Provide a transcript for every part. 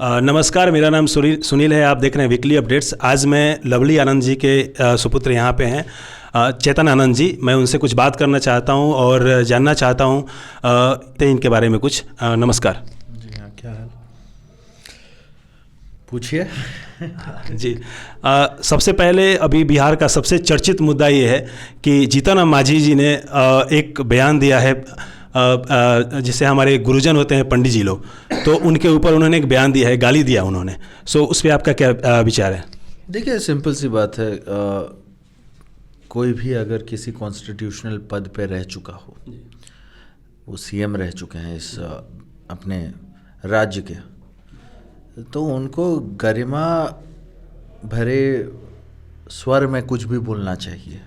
नमस्कार, मेरा नाम सुनील है। आप देख रहे हैं वीकली अपडेट्स। आज मैं लवली आनंद जी के सुपुत्र यहाँ पे हैं, चेतन आनंद जी। मैं उनसे कुछ बात करना चाहता हूँ और जानना चाहता हूँ इनके बारे में कुछ। नमस्कार जी हाँ, क्या हाल, पूछिए। जी, सबसे पहले अभी बिहार का सबसे चर्चित मुद्दा ये है कि जीतन राम मांझी जी ने एक बयान दिया है, जिसे हमारे गुरुजन होते हैं पंडित जी लोग, तो उनके ऊपर उन्होंने एक बयान दिया है, गाली दिया उन्होंने। सो उस पर आपका क्या विचार है? देखिए, सिंपल सी बात है, कोई भी अगर किसी कॉन्स्टिट्यूशनल पद पे रह चुका हो, वो सीएम रह चुके हैं इस अपने राज्य के, तो उनको गरिमा भरे स्वर में कुछ भी बोलना चाहिए।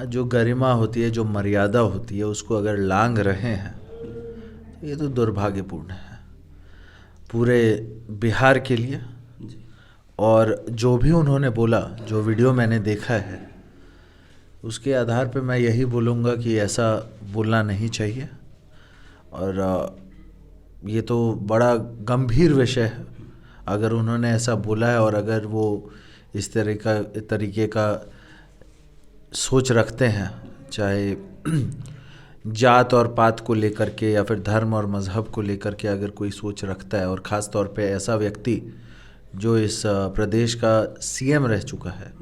जो गरिमा होती है, जो मर्यादा होती है, उसको अगर लांघ रहे हैं तो ये तो दुर्भाग्यपूर्ण है पूरे बिहार के लिए। और जो भी उन्होंने बोला, जो वीडियो मैंने देखा है, उसके आधार पे मैं यही बोलूँगा कि ऐसा बोलना नहीं चाहिए। और ये तो बड़ा गंभीर विषय है। अगर उन्होंने ऐसा बोला है और अगर वो इस तरीके का सोच रखते हैं, चाहे जात और पात को लेकर के या फिर धर्म और मज़हब को लेकर के अगर कोई सोच रखता है, और ख़ास तौर पे ऐसा व्यक्ति जो इस प्रदेश का सीएम रह चुका है,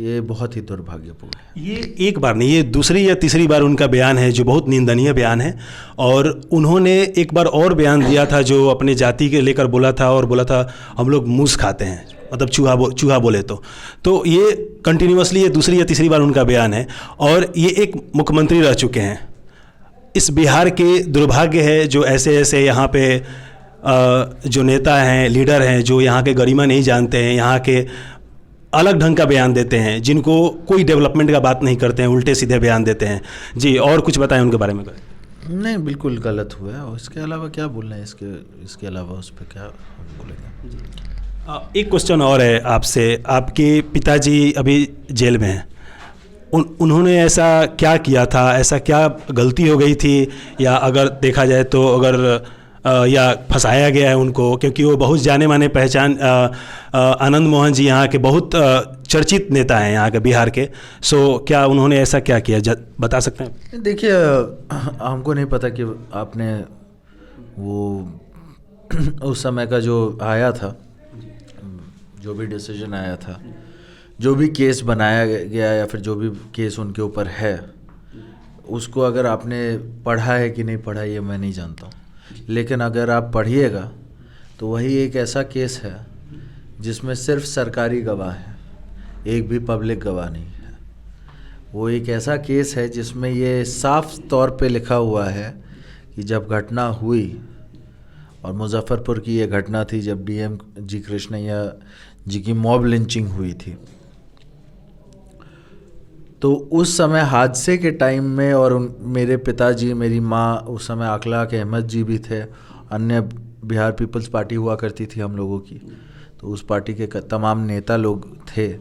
ये बहुत ही दुर्भाग्यपूर्ण है। ये एक बार नहीं, ये दूसरी या तीसरी बार उनका बयान है जो बहुत निंदनीय बयान है। और उन्होंने एक बार और बयान दिया था जो अपने जाति के लेकर बोला था, और बोला था हम लोग मूस खाते हैं, मतलब चूहा बोले तो ये कंटिन्यूअसली ये दूसरी या तीसरी बार उनका बयान है। और ये एक मुख्यमंत्री रह चुके हैं। इस बिहार के दुर्भाग्य है जो ऐसे ऐसे यहाँ पे जो नेता हैं, लीडर हैं, जो यहाँ के गरिमा नहीं जानते हैं, यहाँ के अलग ढंग का बयान देते हैं, जिनको कोई डेवलपमेंट का बात नहीं करते हैं, उल्टे सीधे बयान देते हैं। जी, और कुछ बताएं उनके बारे में। नहीं, बिल्कुल गलत हुआ है, और इसके अलावा क्या बोलना है, इसके अलावा उस पर क्या बोलेगा। एक क्वेश्चन और है आपसे। आपके पिताजी अभी जेल में हैं। उन्होंने ऐसा क्या किया था, ऐसा क्या गलती हो गई थी, या अगर देखा जाए तो अगर या फंसाया गया है उनको, क्योंकि वो बहुत जाने माने पहचान आनंद मोहन जी यहाँ के बहुत चर्चित नेता हैं यहाँ के बिहार के। सो क्या उन्होंने ऐसा क्या किया, बता सकते हैं? देखिए, हमको नहीं पता कि आपने वो उस समय का जो आया था, जो भी डिसीजन आया था, जो भी केस बनाया गया या फिर जो भी केस उनके ऊपर है, उसको अगर आपने पढ़ा है कि नहीं पढ़ा, ये मैं नहीं जानता हूँ। लेकिन अगर आप पढ़िएगा तो वही एक ऐसा केस है जिसमें सिर्फ सरकारी गवाह है, एक भी पब्लिक गवाह नहीं है। वो एक ऐसा केस है जिसमें ये साफ तौर पे लिखा हुआ है कि जब घटना हुई, और मुजफ्फरपुर की ये घटना थी जब डीएम जी कृष्णैया जी की मॉब लिंचिंग हुई थी, तो उस समय हादसे के टाइम में, और मेरे पिताजी, मेरी माँ, उस समय अखलाक अहमद जी भी थे, अन्य बिहार पीपल्स पार्टी हुआ करती थी हम लोगों की, तो उस पार्टी के तमाम नेता लोग थे।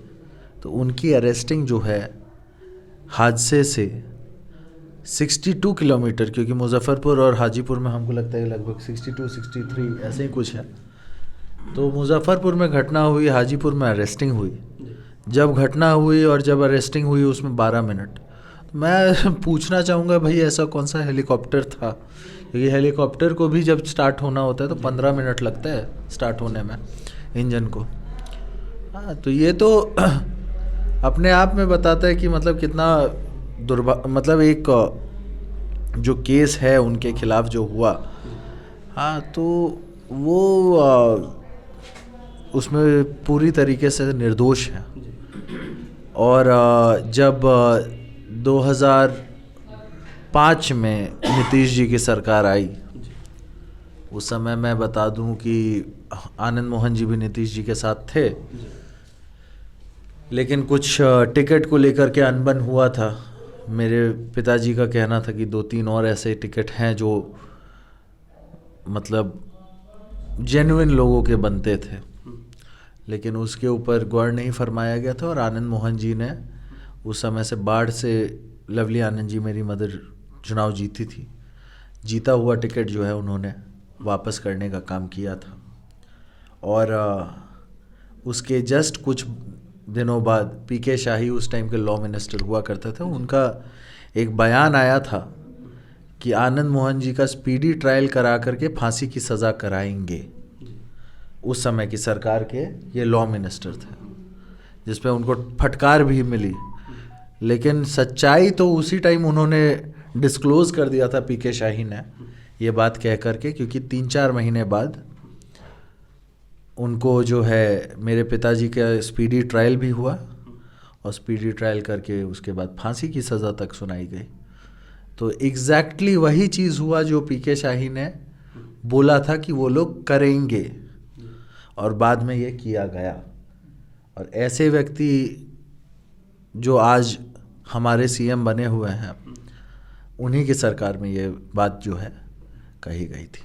तो उनकी अरेस्टिंग जो है हादसे से 62 किलोमीटर, क्योंकि मुजफ्फरपुर और हाजीपुर में हमको लगता है लगभग 62-63 ऐसे ही कुछ है, तो मुजफ्फरपुर में घटना हुई, हाजीपुर में अरेस्टिंग हुई। जब घटना हुई और जब अरेस्टिंग हुई उसमें 12 मिनट। मैं पूछना चाहूँगा, भाई ऐसा कौन सा हेलीकॉप्टर था, क्योंकि हेलीकॉप्टर को भी जब स्टार्ट होना होता है तो 15 मिनट लगता है स्टार्ट होने में इंजन को। हाँ, तो ये तो अपने आप में बताता है कि मतलब कितना मतलब एक जो केस है उनके खिलाफ जो हुआ, हाँ, तो वो उसमें पूरी तरीके से निर्दोष है। और जब 2005 में नीतीश जी की सरकार आई, उस समय मैं बता दूं कि आनंद मोहन जी भी नीतीश जी के साथ थे, लेकिन कुछ टिकट को लेकर के अनबन हुआ था। मेरे पिताजी का कहना था कि 2-3 और ऐसे टिकट हैं जो मतलब जेन्युइन लोगों के बनते थे, लेकिन उसके ऊपर गौर नहीं फरमाया गया था। और आनंद मोहन जी ने उस समय से बाढ़ से, लवली आनंद जी मेरी मदर चुनाव जीती थी, जीता हुआ टिकट जो है उन्होंने वापस करने का काम किया था। और उसके जस्ट कुछ दिनों बाद पीके शाही, उस टाइम के लॉ मिनिस्टर हुआ करते थे, उनका एक बयान आया था कि आनंद मोहन जी का स्पीडी ट्रायल करा करके फांसी की सज़ा कराएंगे। उस समय की सरकार के ये लॉ मिनिस्टर थे, जिस पे उनको फटकार भी मिली। लेकिन सच्चाई तो उसी टाइम उन्होंने डिस्क्लोज़ कर दिया था पीके शाही ने ये बात कह करके, क्योंकि 3-4 महीने बाद उनको जो है मेरे पिताजी का स्पीडी ट्रायल भी हुआ, और स्पीडी ट्रायल करके उसके बाद फांसी की सज़ा तक सुनाई गई। तो एग्जैक्टली वही चीज़ हुआ जो पीके शाही ने बोला था कि वो लोग करेंगे, और बाद में ये किया गया। और ऐसे व्यक्ति जो आज हमारे सीएम बने हुए हैं, उन्हीं की सरकार में ये बात जो है कही गई थी।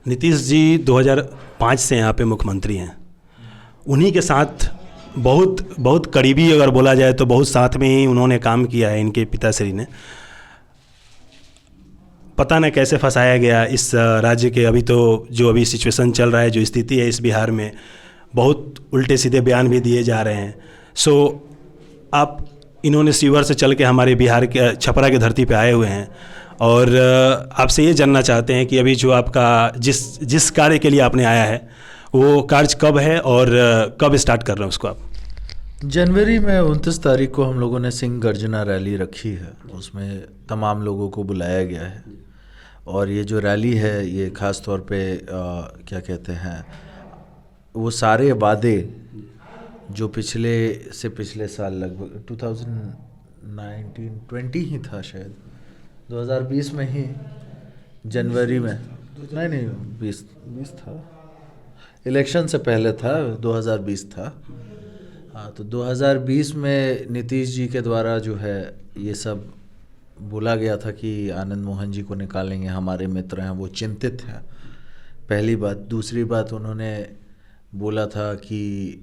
नीतीश जी 2005 से यहाँ पे मुख्यमंत्री हैं। उन्हीं के साथ बहुत करीबी अगर बोला जाए तो बहुत साथ में ही उन्होंने काम किया है इनके पिताश्री ने। पता न कैसे फंसाया गया इस राज्य के, अभी तो जो अभी सिचुएशन चल रहा है, जो स्थिति है इस बिहार में, बहुत उल्टे सीधे बयान भी दिए जा रहे हैं। सो आप इन्होंने सीवर से चल के हमारे बिहार के छपरा की धरती पे आए हुए हैं, और आपसे ये जानना चाहते हैं कि अभी जो आपका जिस कार्य के लिए आपने आया है वो कार्य कब है और कब स्टार्ट कर रहे हैं उसको आप? जनवरी में 29 तारीख को हम लोगों ने सिंह गर्जना रैली रखी है, उसमें तमाम लोगों को बुलाया गया है। और ये जो रैली है ये ख़ास तौर पे क्या कहते हैं, वो सारे वादे जो पिछले साल लगभग 2019-20 ही था, शायद 2020 में ही जनवरी में, नहीं 20 था, इलेक्शन से पहले था, 2020 था। हाँ, तो 2020 में नीतीश जी के द्वारा जो है ये सब बोला गया था कि आनंद मोहन जी को निकालेंगे, हमारे मित्र हैं, वो चिंतित हैं, पहली बात। दूसरी बात, उन्होंने बोला था कि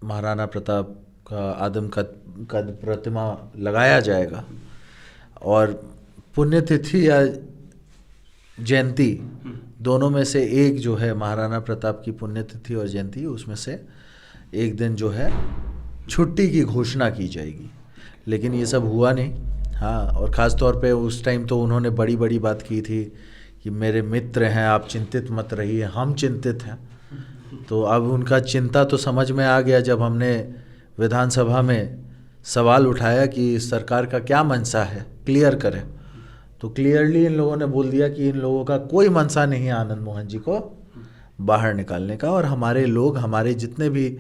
महाराणा प्रताप का आदमकद प्रतिमा लगाया जाएगा, और पुण्यतिथि या जयंती दोनों में से एक जो है, महाराणा प्रताप की पुण्यतिथि और जयंती, उसमें से एक दिन जो है छुट्टी की घोषणा की जाएगी। लेकिन ये सब हुआ नहीं। हाँ, और ख़ास तौर पे उस टाइम तो उन्होंने बड़ी बड़ी बात की थी कि मेरे मित्र हैं, आप चिंतित मत रहिए, हम चिंतित हैं। तो अब उनका चिंता तो समझ में आ गया जब हमने विधानसभा में सवाल उठाया कि सरकार का क्या मनसा है, क्लियर करें। तो क्लियरली इन लोगों ने बोल दिया कि इन लोगों का कोई मनसा नहीं है आनंद मोहन जी को बाहर निकालने का, और हमारे लोग, हमारे जितने भी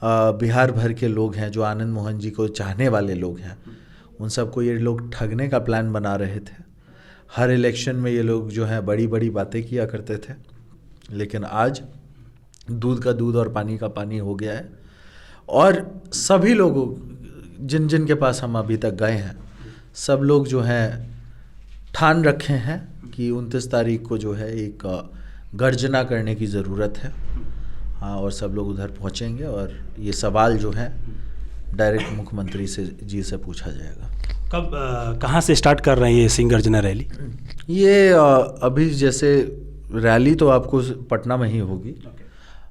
बिहार भर के लोग हैं जो आनंद मोहन जी को चाहने वाले लोग हैं, उन सबको ये लोग ठगने का प्लान बना रहे थे। हर इलेक्शन में ये लोग जो है बड़ी बड़ी बातें किया करते थे, लेकिन आज दूध का दूध और पानी का पानी हो गया है। और सभी लोगों, जिन जिन के पास हम अभी तक गए हैं, सब लोग जो हैं ठान रखे हैं कि 29 तारीख को जो है एक गर्जना करने की ज़रूरत है। हाँ, और सब लोग उधर पहुंचेंगे और ये सवाल जो है डायरेक्ट मुख्यमंत्री जी से पूछा जाएगा। कब कहाँ से स्टार्ट कर रहे हैं ये सिंह गर्जना रैली? ये अभी जैसे रैली तो आपको पटना में ही होगी,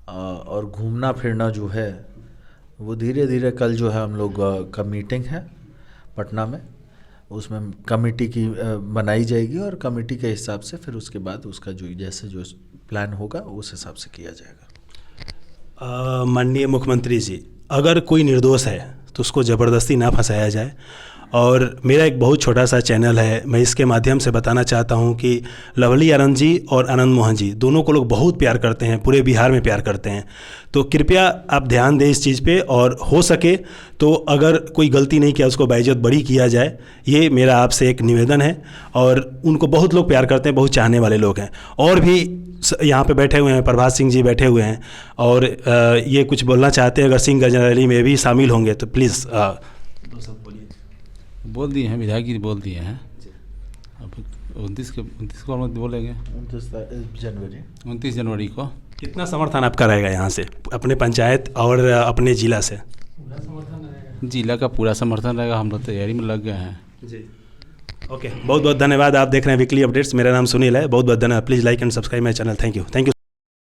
और घूमना फिरना जो है वो धीरे धीरे, कल जो है हम लोग का मीटिंग है पटना में, उसमें कमेटी की बनाई जाएगी, और कमेटी के हिसाब से फिर उसके बाद उसका जो प्लान होगा उस हिसाब से किया जाएगा। माननीय मुख्यमंत्री जी, अगर कोई निर्दोष है तो उसको ज़बरदस्ती ना फंसाया जाए। और मेरा एक बहुत छोटा सा चैनल है, मैं इसके माध्यम से बताना चाहता हूं कि लवली आनंद जी और आनंद मोहन जी दोनों को लोग बहुत प्यार करते हैं, पूरे बिहार में प्यार करते हैं। तो कृपया आप ध्यान दें इस चीज़ पे, और हो सके तो अगर कोई गलती नहीं किया उसको बाइज्जत बरी किया जाए, ये मेरा आपसे एक निवेदन है। और उनको बहुत लोग प्यार करते हैं, बहुत चाहने वाले लोग हैं। और भी यहाँ पे बैठे हुए हैं, प्रभात सिंह जी बैठे हुए हैं, और ये कुछ बोलना चाहते हैं, अगर सिंह गर्जना रैली में भी शामिल होंगे तो प्लीज़ बोल दिए हैं, विधायक जी बोल दिए हैं। अब 29 को हम बोलेंगे, 29 जनवरी को। कितना समर्थन आपका रहेगा यहाँ से, अपने पंचायत और अपने ज़िला से? जिला का पूरा समर्थन रहेगा, हम लोग तैयारी में लग गए हैं जी। ओके, बहुत बहुत धन्यवाद। आप देख रहे हैं वीकली अपडेट्स। मेरा नाम सुनील है। बहुत बहुत धन्यवाद। Please like and subscribe my channel. Thank you